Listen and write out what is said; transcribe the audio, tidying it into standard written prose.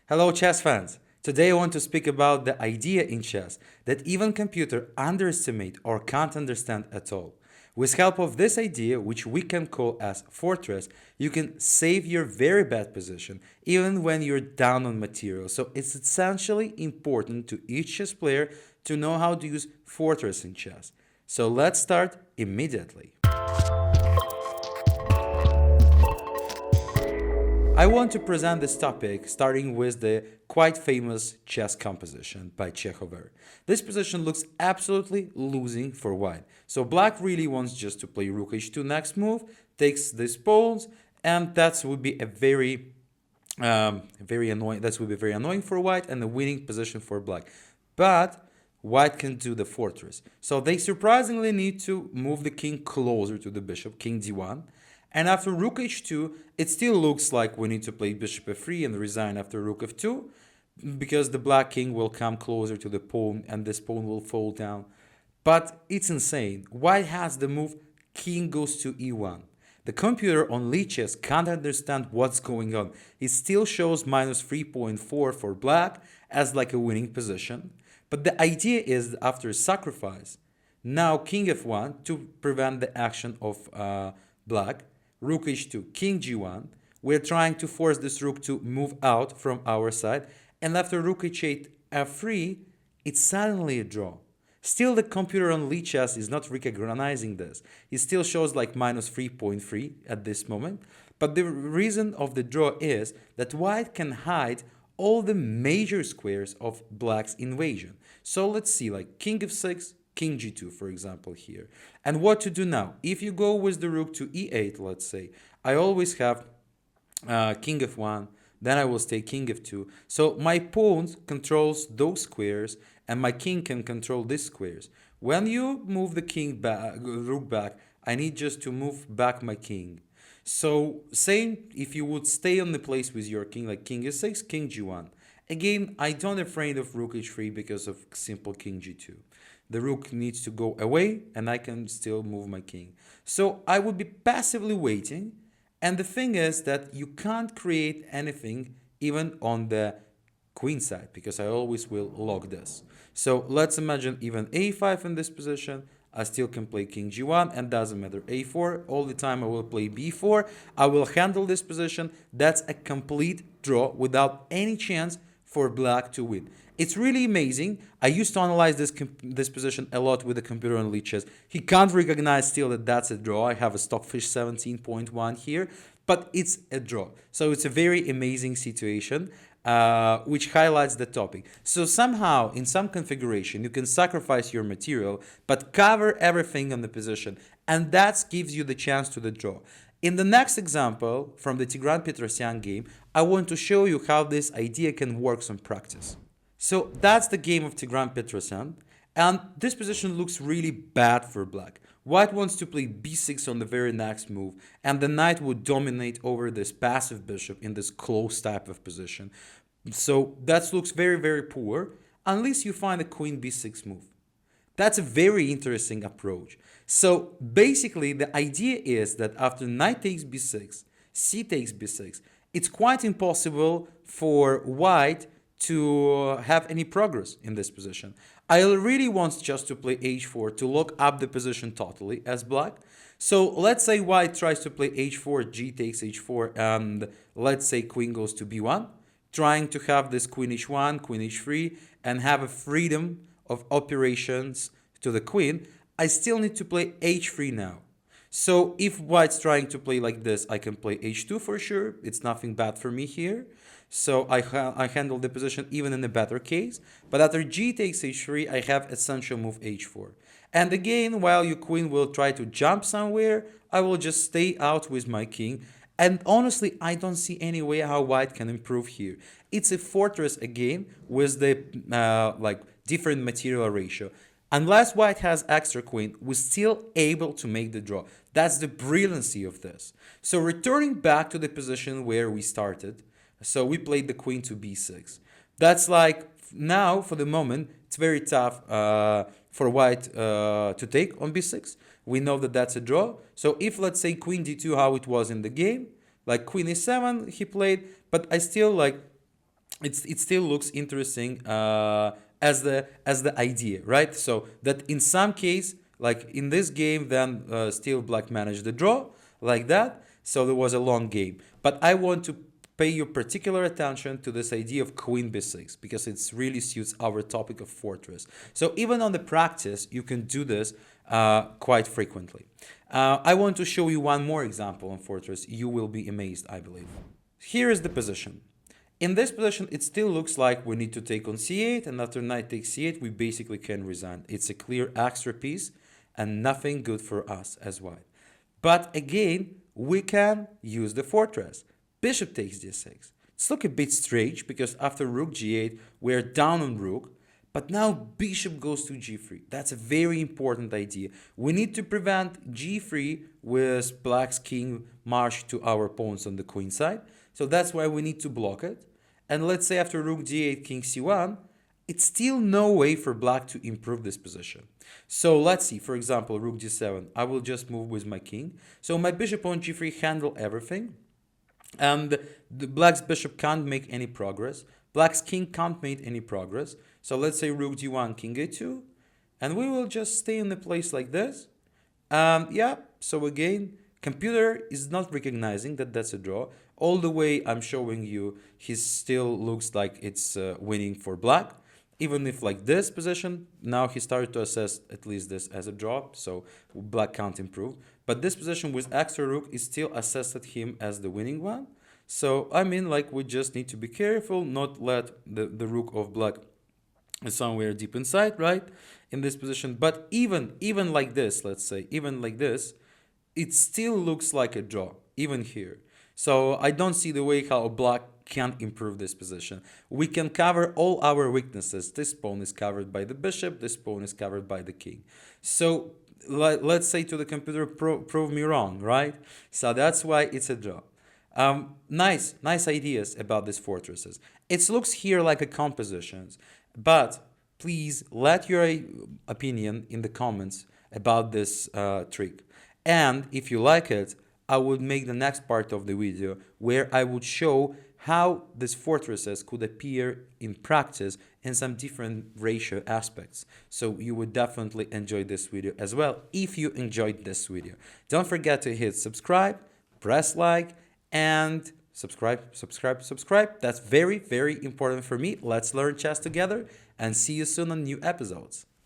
Hello chess fans! Today I want to speak about the idea in chess that even computer underestimate or can't understand at all. With help of this idea, which we can call as fortress, you can save your very bad position even when you're down on material. So it's essentially important to each chess player to know how to use fortress in chess. So let's start immediately. I want to present this topic starting with the quite famous chess composition by Chekhov. This position looks absolutely losing for white. So black really wants just to play rook h2 next move, takes these pawns, and that would be a very annoying. That would be very annoying for white and a winning position for black. But white can do the fortress. So they surprisingly need to move the king closer to the bishop, king d1. And after rook h2, it still looks like we need to play bishop f3 and resign after rook f2, because the black king will come closer to the pawn and this pawn will fall down. But it's insane. White has the move king goes to e1. The computer on Lichess can't understand what's going on. It still shows minus 3.4 for black as like a winning position. But the idea is that after sacrifice, now king f1 to prevent the action of black, rook h2, king g1. We're trying to force this rook to move out from our side. And after rook h8, f3, it's suddenly a draw. Still, the computer on Lichess is not recognizing this. It still shows like minus 3.3 at this moment. But the reason of the draw is that white can hide all the major squares of black's invasion. So let's see, like king f6, king g2, for example, here. And what to do now? If you go with the rook to e8, let's say, I always have king f1, then I will stay king f2. So my pawn controls those squares, and my king can control these squares. When you move the king back, rook back, I need just to move back my king. So same if you would stay on the place with your king, like king f6, king g1. Again, I don't afraid of rook h3 because of simple king g2. The rook needs to go away and I can still move my king. So I would be passively waiting. And the thing is that you can't create anything even on the queen side because I always will lock this. So let's imagine even a5 in this position. I still can play king g1 and doesn't matter a4. All the time I will play b4. I will handle this position. That's a complete draw without any chance for black to win. It's really amazing. I used to analyze this position a lot with the computer on Lichess. He can't recognize still that that's a draw. I have a Stockfish 17.1 here, but it's a draw. So it's a very amazing situation, which highlights the topic. So somehow, in some configuration, you can sacrifice your material, but cover everything on the position, and that gives you the chance to the draw. In the next example, from the Tigran Petrosyan game, I want to show you how this idea can work in practice. So that's the game of Tigran Petrosyan, and this position looks really bad for black. White wants to play b6 on the very next move, and the knight would dominate over this passive bishop in this close type of position. So that looks very, very poor, unless you find a queen b6 move. That's a very interesting approach. So basically, the idea is that after knight takes b6, c takes b6, it's quite impossible for white to have any progress in this position. I really want just to play h4 to lock up the position totally as black. So let's say white tries to play h4, g takes h4, and let's say queen goes to b1, trying to have this queen h1, queen h3, and have a freedom of operations to the queen. I still need to play h3 now. So if white's trying to play like this, I can play h2 for sure. It's nothing bad for me here. So I handle the position even in a better case. But after g takes h3, I have essential move h4. And again, while your queen will try to jump somewhere, I will just stay out with my king. And honestly, I don't see any way how white can improve here. It's a fortress again with the like different material ratio. Unless white has extra queen, we're still able to make the draw. That's the brilliancy of this. So returning back to the position where we started, so we played the queen to b6. That's like, now for the moment, it's very tough for white to take on b6. We know that that's a draw. So if, let's say, queen d2, how it was in the game, like queen e7 he played, but I still like it still looks interesting as the idea, right? So that in some case, like in this game, then still black managed the draw like that. So there was a long game. But I want to pay your particular attention to this idea of queen b6 because it really suits our topic of fortress. So even on the practice, you can do this quite frequently. I want to show you one more example on fortress. You will be amazed, I believe. Here is the position. In this position, it still looks like we need to take on c8, and after knight takes c8, we basically can resign. It's a clear extra piece and nothing good for us as white. But again, we can use the fortress. Bishop takes d6. It's look a bit strange because after rook g8, we're down on rook, but now bishop goes to g3. That's a very important idea. We need to prevent g3 with black's king march to our opponents on the queen side. So that's why we need to block it. And let's say after rook d8, king c1, it's still no way for black to improve this position. So let's see, for example, rook d7. I will just move with my king. So my bishop on g3 handle everything. And the black's bishop can't make any progress. Black's king can't make any progress. So let's say rook d1, king a2. And we will just stay in the place like this. Yeah, so again, computer is not recognizing that that's a draw. All the way I'm showing you, he still looks like it's winning for black. Even if like this position, now he started to assess at least this as a draw, so black can't improve. But this position with extra rook is still assessed him as the winning one. So I mean, like, we just need to be careful, not let the rook of black somewhere deep inside, right, in this position. But even like this, let's say, even like this, it still looks like a draw, even here. So I don't see the way how black can improve this position. We can cover all our weaknesses. This pawn is covered by the bishop, this pawn is covered by the king. So let's say to the computer, prove me wrong, right? So that's why it's a draw. Nice ideas about these fortresses. It looks here like a compositions, but please let your opinion in the comments about this trick. And if you like it, I would make the next part of the video where I would show how these fortresses could appear in practice in some different ratio aspects. So you would definitely enjoy this video as well if you enjoyed this video. Don't forget to hit subscribe, press like, and subscribe. That's very, very important for me. Let's learn chess together and see you soon on new episodes.